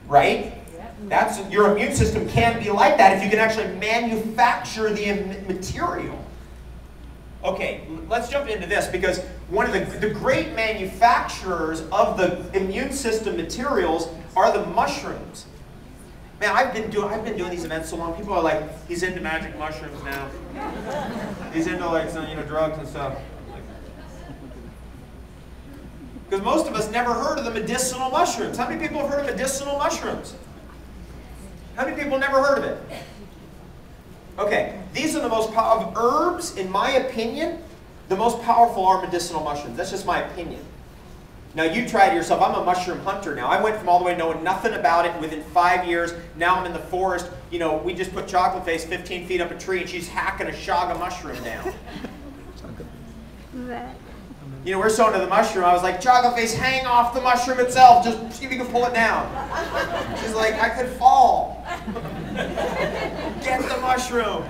right? Your immune system can be like that if you can actually manufacture the material. Okay, let's jump into this, because one of the great manufacturers of the immune system materials are the mushrooms. Man, I've been doing these events so long. People are like, he's into magic mushrooms now. He's into like some, drugs and stuff. Because most of us never heard of the medicinal mushrooms. How many people have heard of medicinal mushrooms? How many people never heard of it? Okay, these are the most powerful herbs, in my opinion. The most powerful are medicinal mushrooms. That's just my opinion. Now you try it yourself. I'm a mushroom hunter now. I went from all the way knowing nothing about it within 5 years. Now I'm in the forest. We just put Chocolate Face 15 feet up a tree and she's hacking a shog of mushroom down. We're so into the mushroom. I was like, Chocolate Face, hang off the mushroom itself. Just see if you can pull it down. She's like, I could fall. Get the mushroom.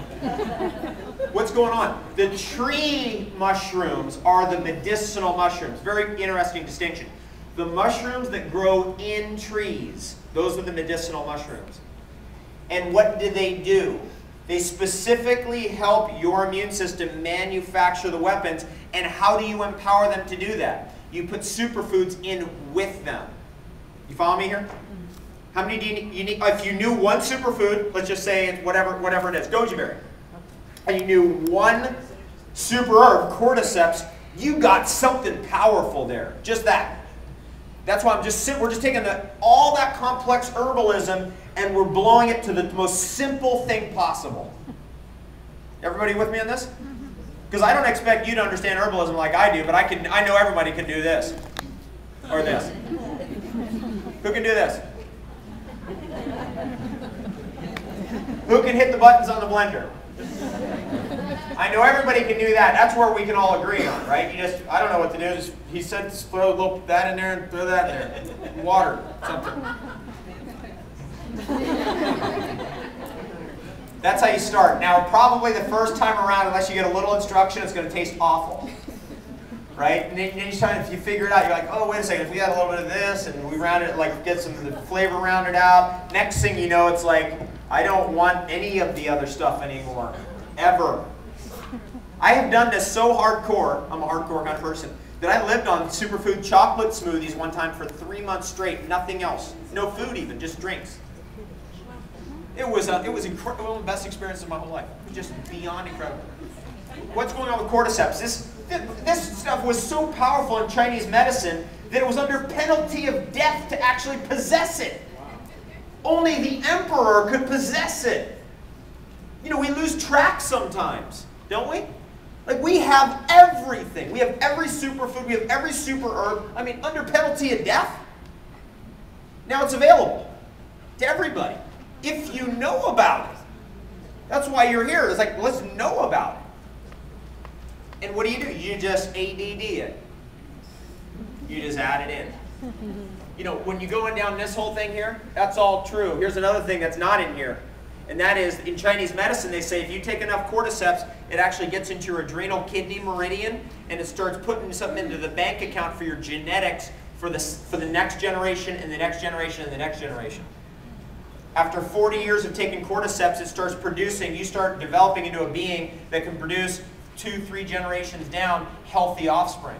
What's going on? The tree mushrooms are the medicinal mushrooms. Very interesting distinction. The mushrooms that grow in trees, those are the medicinal mushrooms. And what do? They specifically help your immune system manufacture the weapons. And how do you empower them to do that? You put superfoods in with them. You follow me here? How many do you need? If you knew one superfood, let's just say it's whatever it is, goji berry, and you knew one super herb, cordyceps, you got something powerful there. Just that. That's why we're just taking all that complex herbalism and we're blowing it to the most simple thing possible. Everybody with me on this? Because I don't expect you to understand herbalism like I do, but I know everybody can do this. Or this. Who can do this? Who can hit the buttons on the blender? I know everybody can do that. That's where we can all agree on, right? I don't know what to do. He said just throw a little that in there and throw that in there. Water, something. That's how you start. Now, probably the first time around, unless you get a little instruction, it's going to taste awful. Right? And then if you figure it out, you're like, oh, wait a second, if we got a little bit of this and we round it, like get some of the flavor rounded out, next thing you know, it's like, I don't want any of the other stuff anymore. Ever. I have done this so hardcore, I'm a hardcore kind of person, that I lived on superfood chocolate smoothies one time for 3 months straight, nothing else. No food even, just drinks. It was incredible, one of the best experiences of my whole life. It was just beyond incredible. What's going on with cordyceps? This stuff was so powerful in Chinese medicine that it was under penalty of death to actually possess it. Only the emperor could possess it. We lose track sometimes, don't we? Like, we have everything. We have every superfood. We have every super herb. I mean, under penalty of death. Now it's available to everybody if you know about it. That's why you're here. It's like, let's know about it. And what do? You just ADD it. You just add it in. When you go down this whole thing here, that's all true. Here's another thing that's not in here. And that is, in Chinese medicine, they say if you take enough cordyceps, it actually gets into your adrenal kidney meridian, and it starts putting something into the bank account for your genetics for the next generation, and the next generation, and the next generation. After 40 years of taking cordyceps, it starts producing, you start developing into a being that can produce 2-3 generations down healthy offspring.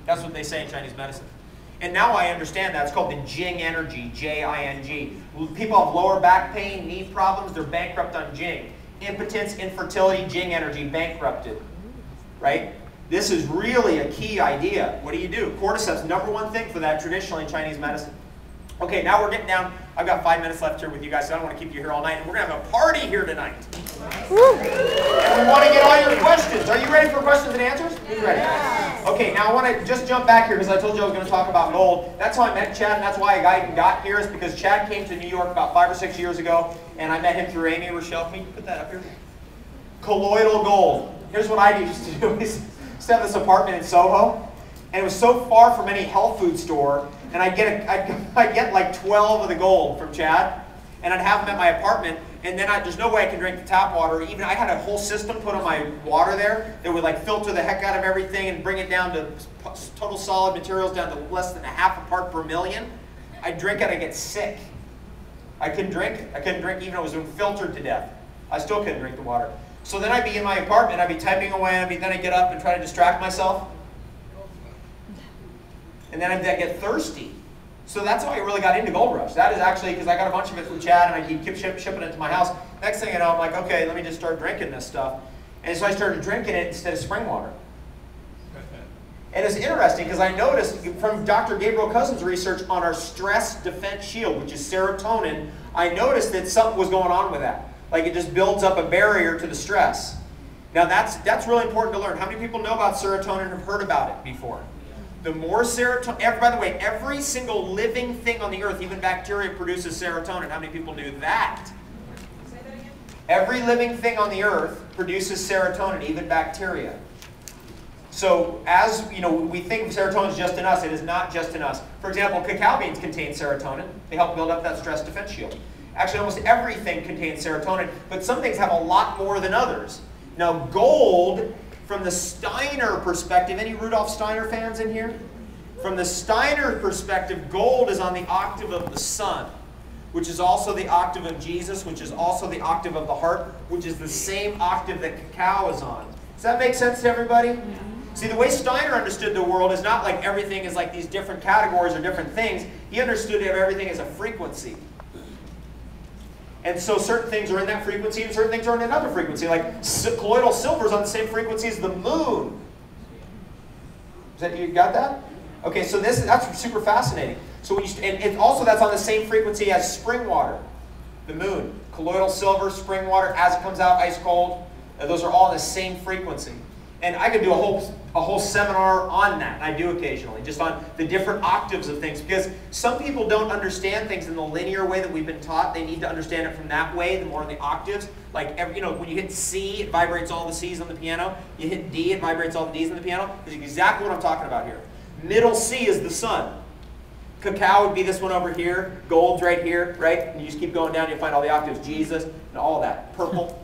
That's what they say in Chinese medicine. And now I understand that. It's called the Jing energy, J-I-N-G. People have lower back pain, knee problems, they're bankrupt on Jing. Impotence, infertility, Jing energy, bankrupted. Right? This is really a key idea. What do? Cordyceps, #1 thing for that traditionally in Chinese medicine. Okay, now we're getting down. I've got 5 minutes left here with you guys, so I don't want to keep you here all night. And we're going to have a party here tonight. Woo. And we want to get all your questions. Are you ready for questions and answers? Who's ready? Okay, now I want to just jump back here because I told you I was going to talk about gold. That's how I met Chad, and that's why I even got here, is because Chad came to New York about 5 or 6 years ago, and I met him through Amy Rochelle. Can you put that up here? Colloidal gold. Here's what I used to do. I used to have this apartment in Soho, and it was so far from any health food store, and I'd get like 12 of the gold from Chad, and I'd have them at my apartment, and then there's no way I can drink the tap water. Even I had a whole system put on my water there that would like filter the heck out of everything and bring it down to total solid materials down to less than 1/2 part per million. I drink it, I get sick. I couldn't drink it. I couldn't drink even though it was filtered to death. I still couldn't drink the water. So then I'd be in my apartment, I'd be typing away, then I'd get up and try to distract myself. And then I'd get thirsty. So that's how I really got into Gold Rush. That is actually because I got a bunch of it from Chad and I kept shipping it to my house. Next thing you know, I'm like, okay, let me just start drinking this stuff. And so I started drinking it instead of spring water. And it's interesting because I noticed from Dr. Gabriel Cousins' research on our stress defense shield, which is serotonin, I noticed that something was going on with that. Like it just builds up a barrier to the stress. Now that's really important to learn. How many people know about serotonin and have heard about it before? The more serotonin, by the way, every single living thing on the earth, even bacteria, produces serotonin. How many people knew that? Say that again? Every living thing on the earth produces serotonin, even bacteria. So as you know, we think serotonin is just in us. It is not just in us. For example, cacao beans contain serotonin. They help build up that stress defense shield. Actually, almost everything contains serotonin, but some things have a lot more than others. Now, gold, from the Steiner perspective, any Rudolf Steiner fans in here? From the Steiner perspective, gold is on the octave of the sun, which is also the octave of Jesus, which is also the octave of the heart, which is the same octave that cacao is on. Does that make sense to everybody? Yeah. See, the way Steiner understood the world is not like everything is like these different categories or different things. He understood everything as a frequency. And so certain things are in that frequency and certain things are in another frequency. Like colloidal silver is on the same frequency as the moon. You got that? Okay, so that's super fascinating. So when and also that's on the same frequency as spring water, the moon. Colloidal silver, spring water, as it comes out ice cold. Those are all in the same frequency. And I could do a whole seminar on that. I do occasionally, just on the different octaves of things. Because some people don't understand things in the linear way that we've been taught. They need to understand it from that way, the more in the octaves. Like, when you hit C, it vibrates all the C's on the piano. You hit D, it vibrates all the D's on the piano. That's exactly what I'm talking about here. Middle C is the sun. Cacao would be this one over here. Gold's right here, right? And you just keep going down, you'll find all the octaves. Jesus, and all that. Purple.